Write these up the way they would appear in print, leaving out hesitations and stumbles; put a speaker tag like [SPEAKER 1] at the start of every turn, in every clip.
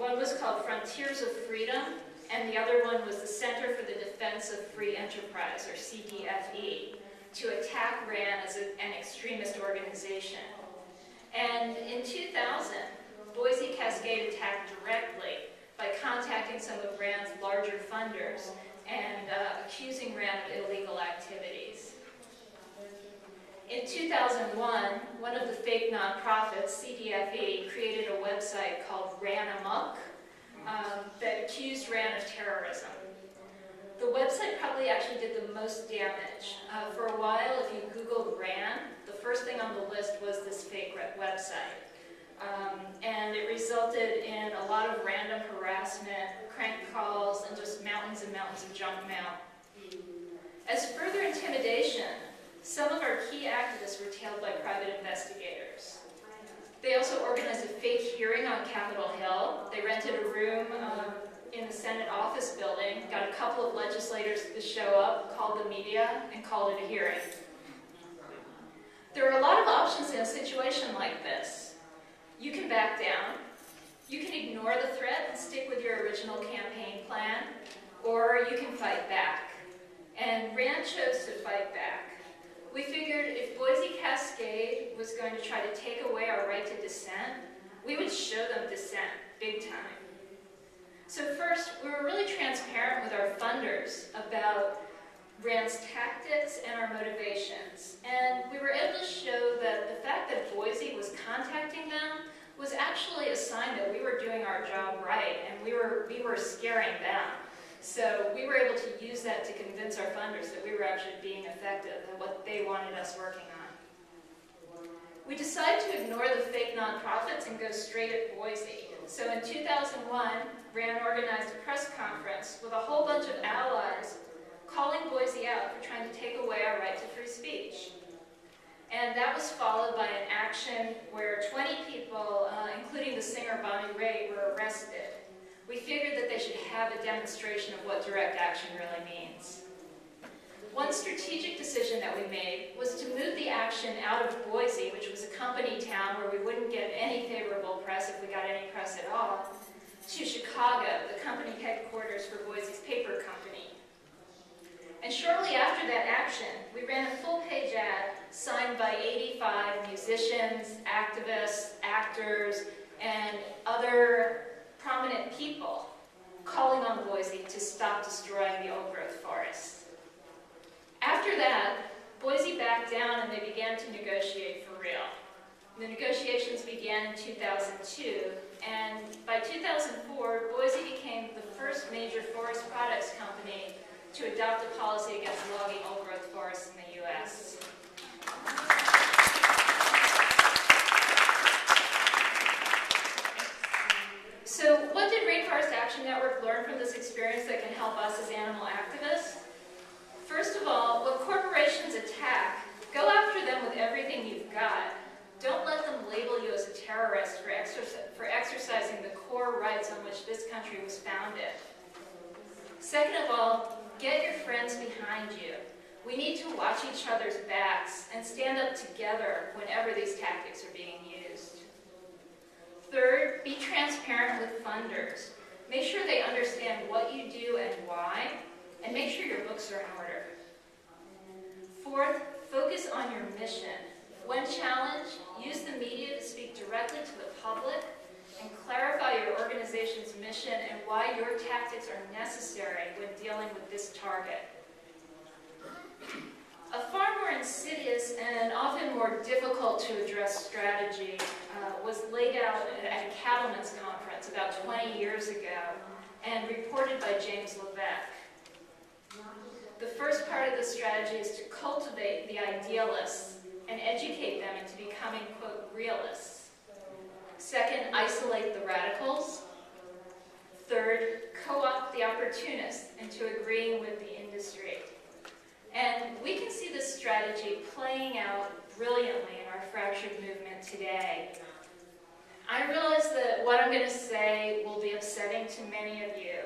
[SPEAKER 1] One was called Frontiers of Freedom, and the other one was the Center for the Defense of Free Enterprise, or CDFE, to attack RAND as an extremist organization. And in 2000, Boise Cascade attacked directly by contacting some of RAND's larger funders and accusing RAND of illegal activities. In 2001, one of the fake nonprofits, CDFE, created a website called Ran Amok that accused RAND of terrorism. The website probably actually did the most damage. For a while, if you Googled RAND, the first thing on the list was this fake website. And it resulted in a lot of random harassment, crank calls, and just mountains and mountains of junk mail. As further intimidation, some of our key activists were tailed by private investigators. They also organized a fake hearing on Capitol Hill. They rented a room in the Senate office building, got a couple of legislators to show up, called the media, and called it a hearing. There are a lot of options in a situation like this. You can back down, you can ignore the threat and stick with your original campaign plan, or you can fight back. And RAND chose to fight back. We figured if Boise Cascade was going to try to take away our right to dissent, we would show them dissent, big time. So first, we were really transparent with our funders about RAND's tactics and our motivations. And we were able to show that the fact that Boise was contacting them was actually a sign that we were doing our job right, and we were scaring them. So we were able to use that to convince our funders that we were actually being effective at what they wanted us working on. We decided to ignore the fake nonprofits and go straight at Boise. So in 2001, RAND organized a press conference with a whole bunch of allies calling Boise out for trying to take away our right to free speech. And that was followed by an action where 20 people, including the singer Bonnie Raitt, were arrested. We figured that they should have a demonstration of what direct action really means. One strategic decision that we made was to move the action out of Boise, which was a company town where we wouldn't get any favorable press if we got any press at all, to Chicago, the company headquarters for Boise's paper company. And shortly after that action, we ran a full-page ad signed by 85 musicians, activists, actors, and other prominent people calling on Boise to stop destroying the old-growth forest. After that, Boise backed down and they began to negotiate for real. The negotiations began in 2002, and by 2004, Boise became the first major forest products company to adopt a policy against logging old-growth forests in the U.S. So what did Rainforest Action Network learn from this experience that can help us as animal activists? First of all, when corporations attack, go after them with everything you've got. Don't let them label you as a terrorist for exercising the core rights on which this country was founded. Second of all, get your friends behind you. We need to watch each other's backs and stand up together whenever these tactics are being used. Third, be transparent with funders. Make sure they understand what you do and why, and make sure your books are in order. Fourth, focus on your mission. When challenged, use the media to speak directly to the public and clarify your organization's mission and why your tactics are necessary when dealing with this target. A far more insidious and often more difficult to address strategy was laid out at a cattlemen's conference about 20 years ago and reported by James Levesque. The first part of the strategy is to cultivate the idealists and educate them into becoming, quote, realists. Second, isolate the radicals. Third, co-opt the opportunists into agreeing with the industry. And we can see this strategy playing out brilliantly in our fractured movement today. I realize that what I'm going to say will be upsetting to many of you.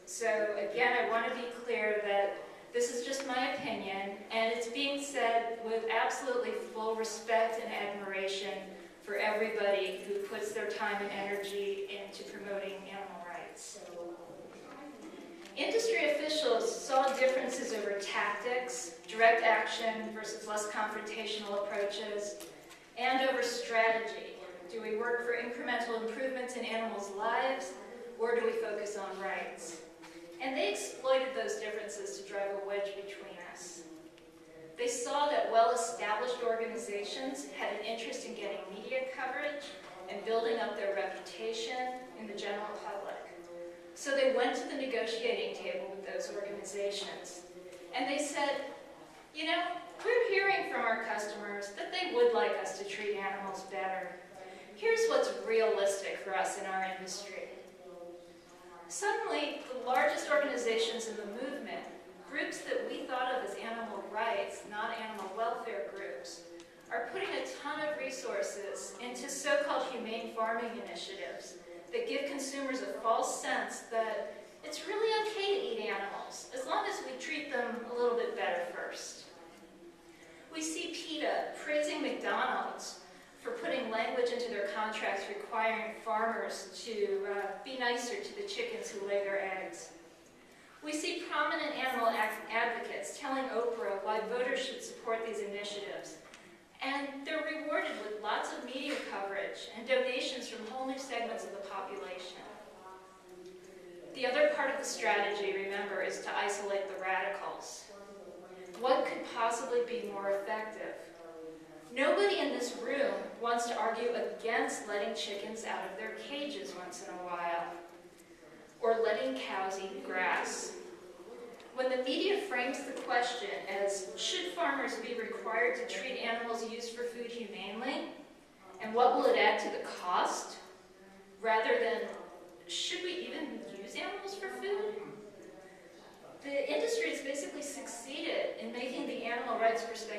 [SPEAKER 1] So again, I want to be clear that this is just my opinion, and it's being said with absolutely full respect and admiration for everybody who puts their time and energy into promoting animal rights. Industry officials saw differences over tactics, direct action versus less confrontational approaches, and over strategy. Do we work for incremental improvements in animals' lives, or do we focus on rights? And they exploited those differences to drive a wedge between us. They saw that well-established organizations had an interest in getting media coverage and building up their reputation in the general public. So they went to the negotiating table with those organizations, and they said, you know, we're hearing from our customers that they would like us to treat animals better. Here's what's realistic for us in our industry. Suddenly, the largest organizations in the movement, groups that we thought of as animal rights, not animal welfare groups, are putting a ton of resources into so-called humane farming initiatives that give consumers a false sense that it's really okay to eat animals, as long as we treat them a little bit better first. We see PETA praising McDonald's for putting language into their contracts requiring farmers to be nicer to the chickens who lay their eggs. We see prominent animal advocates telling Oprah why voters should support these initiatives. And they're rewarded with lots of media coverage and donations from whole new segments of the population. The other part of the strategy, remember, is to isolate the radicals. What could possibly be more effective? Nobody in this room wants to argue against letting chickens out of their cages once in a while, or letting cows eat grass. When the media frames the question as, should farmers be required to treat animals used for food humanely? And what will it add to the cost? Rather than, should we even use animals for food? The industry has basically succeeded in making the animal rights perspective